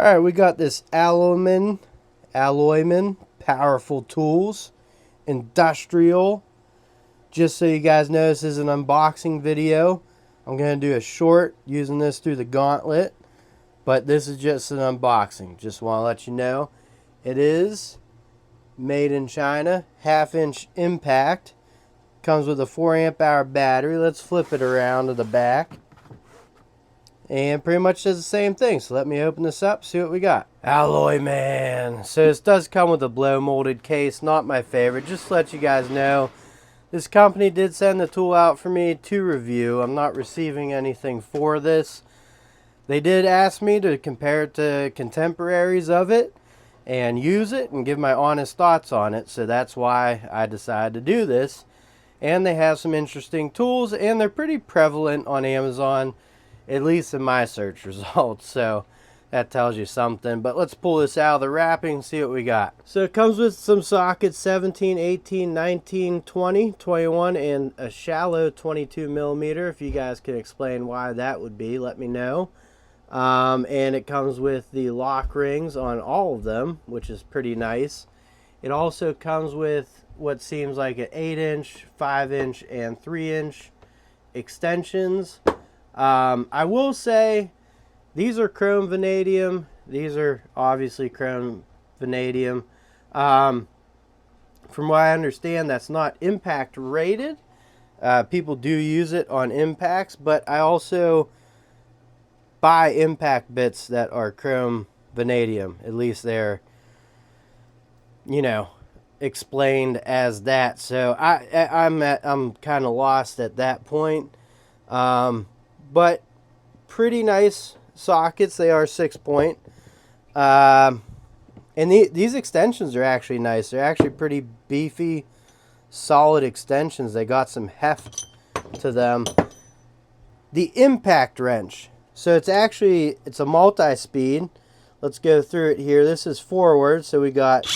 Alright, we got this Alloyman Powerful Tools Industrial. Just so you guys know, this is an unboxing video. I'm going to do a short using this through the gauntlet. But this is just an unboxing. Just want to let you know. It is made in China. 1/2 inch impact. Comes with a 4 amp hour battery. Let's flip it around to the back. And pretty much does the same thing. So let me open this up, see what we got. Alloyman. So this does come with a blow molded case. Not my favorite. Just to let you guys know, this company did send the tool out for me to review. I'm not receiving anything for this. They did ask me to compare it to contemporaries of it and use it and give my honest thoughts on it. So that's why I decided to do this. And they have some interesting tools, and they're pretty prevalent on Amazon, at least in my search results. So that tells you something. But let's pull this out of the wrapping and see what we got. So it comes with some sockets, 17, 18, 19, 20, 21, and a shallow 22 millimeter. If you guys can explain why that would be, let me know. And it comes with the lock rings on all of them, which is pretty nice. It also comes with what seems like an 8 inch, 5 inch, and 3 inch extensions. I will say these are chrome vanadium. These are obviously chrome vanadium. From what I understand, that's not impact rated. People do use it on impacts, but I also buy impact bits that are chrome vanadium. At least they're, you know, explained as that. So I'm kind of lost at that point. But pretty nice sockets. They are 6-point. And these extensions are actually nice. They're actually pretty beefy, solid extensions. They got some heft to them. The impact wrench. So it's a multi-speed. Let's go through it here. This is forward. So we got,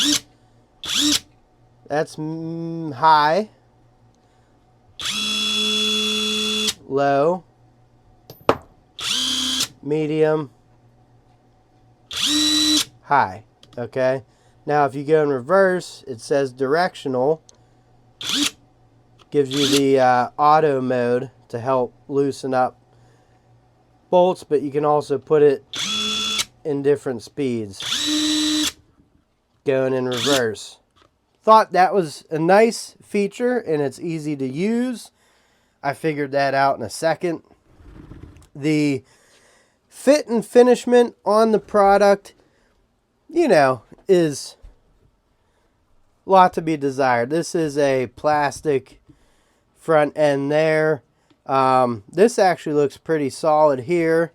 that's high, low, medium, high. Okay. Now if you go in reverse, it says directional. Gives you the auto mode to help loosen up bolts, but you can also put it in different speeds going in reverse. Thought that was a nice feature, and it's easy to use. I figured that out in a second. The fit and finishment on the product, you know, is a lot to be desired. This is a plastic front end there. This actually looks pretty solid here.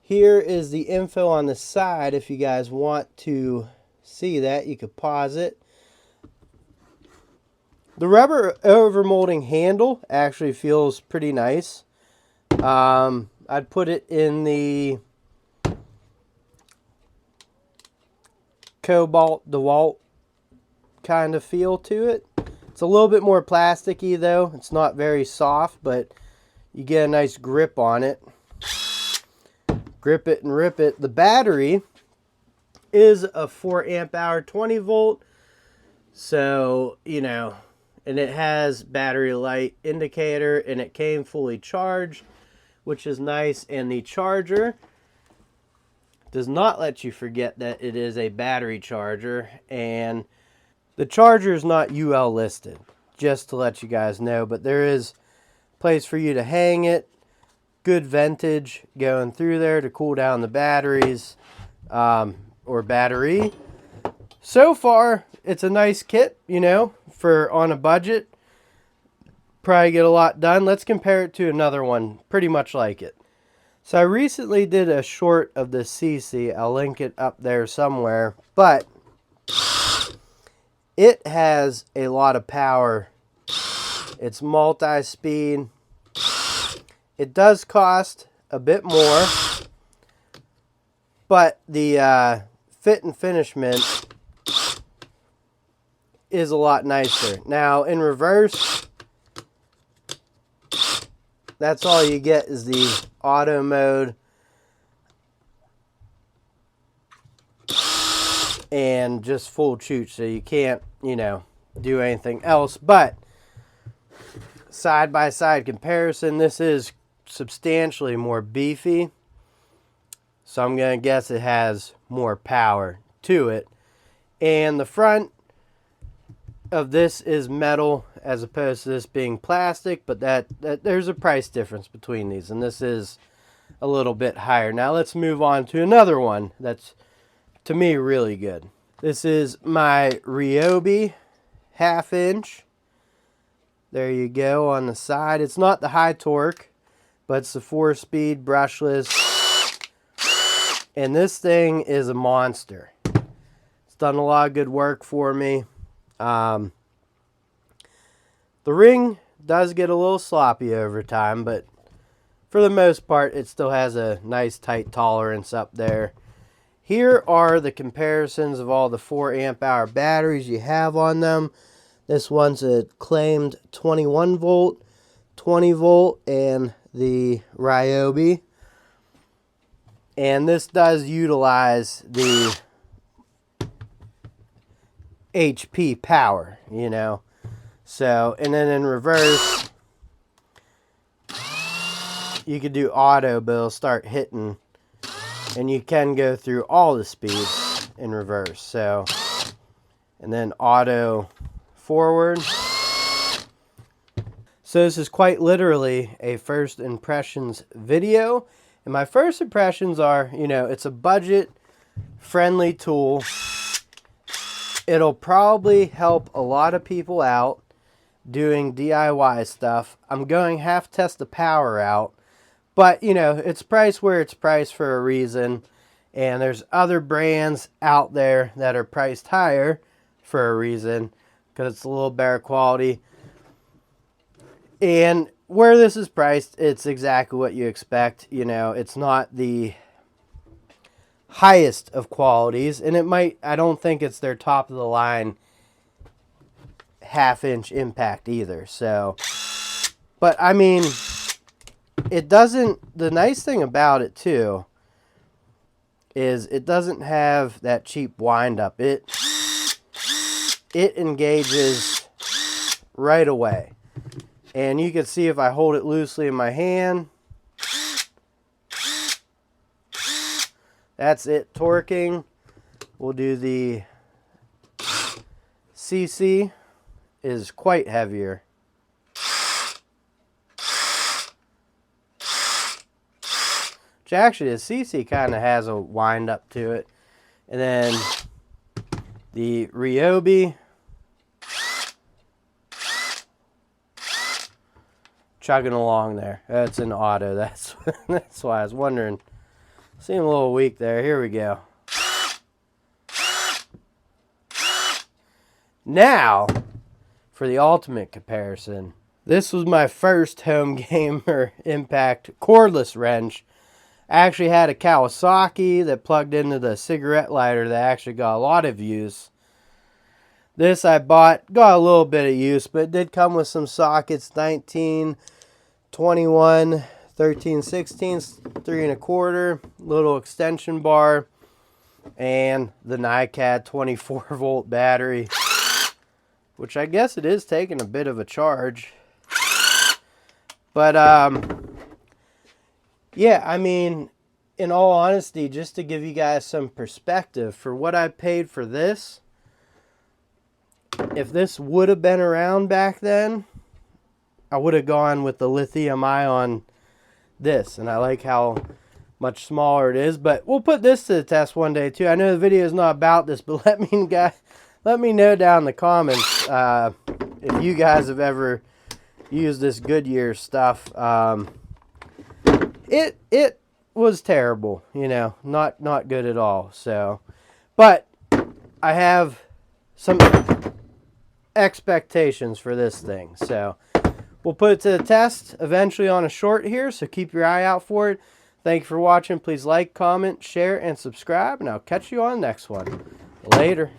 Here is the info on the side. If you guys want to see that, you could pause it. The rubber overmolding handle actually feels pretty nice. I'd put it in the Cobalt DeWalt kind of feel to it. It's a little bit more plasticky though. It's not very soft, but you get a nice grip on it. Grip it and rip it. The battery is a 4 amp hour 20 volt. So, you know, and it has battery light indicator, and it came fully charged, which is nice. And the charger does not let you forget that it is a battery charger, and the charger is not UL listed, just to let you guys know, but there is a place for you to hang it. Good ventage going through there to cool down the batteries, or battery. So far, it's a nice kit, you know, for on a budget. Probably get a lot done. Let's compare it to another one pretty much like it. So I recently did a short of the CC. I'll link it up there somewhere, but it has a lot of power. It's multi-speed. It does cost a bit more, but the fit and finishment is a lot nicer. Now in reverse, that's all you get is the auto mode. and just full chooch, so you can't, you know, do anything else. But side by side comparison, this is substantially more beefy, so I'm gonna guess it has more power to it. And the front of this is metal as opposed to this being plastic, but that there's a price difference between these, and this is a little bit higher. Now let's move on to another one that's, to me, really good. This is my Ryobi 1/2 inch. There you go on the side. It's not the high torque, but it's the 4-speed brushless. And this thing is a monster. It's done a lot of good work for me. The ring does get a little sloppy over time, but for the most part, it still has a nice tight tolerance up there. Here are the comparisons of all the 4 amp hour batteries you have on them. This one's a claimed 21 volt, 20 volt, and the Ryobi. And this does utilize the HP power, you know. So, and then in reverse, you could do auto, but it'll start hitting, and you can go through all the speeds in reverse. So, and then auto forward. So this is quite literally a first impressions video, and my first impressions are, you know, it's a budget friendly tool. It'll probably help a lot of people out doing DIY stuff. I'm going to have to test the power out, but you know, it's priced where it's priced for a reason, and there's other brands out there that are priced higher for a reason, because it's a little better quality. And where this is priced, it's exactly what you expect. You know, it's not the highest of qualities, and it might, I don't think it's their top of the line 1/2 inch impact either. So, but I mean, it doesn't, the nice thing about it too is it doesn't have that cheap wind up. It engages right away. And you can see if I hold it loosely in my hand, that's it torquing. We'll do the CC, is quite heavier. Which actually, the CC kind of has a wind up to it. And then the Ryobi, chugging along there. That's an auto. That's why I was wondering. Seemed a little weak there. Here we go. Now, for the ultimate comparison. This was my first home gamer impact cordless wrench. I actually had a Kawasaki that plugged into the cigarette lighter that actually got a lot of use. This I bought, got a little bit of use, but it did come with some sockets, 19, 21, 13 16ths, 3 1/4, little extension bar, and the NiCad 24 volt battery, which I guess it is taking a bit of a charge. But yeah, I mean, in all honesty, just to give you guys some perspective for what I paid for this, if this would have been around back then, I would have gone with the lithium ion this, and I like how much smaller it is. But we'll put this to the test one day too. I know the video is not about this, but let me know down in the comments if you guys have ever used this Goodyear stuff. It was terrible, you know, not good at all. So, but I have some expectations for this thing, so we'll put it to the test eventually on a short here, so keep your eye out for it. Thank you for watching. Please like, comment, share, and subscribe, and I'll catch you on the next one. Later.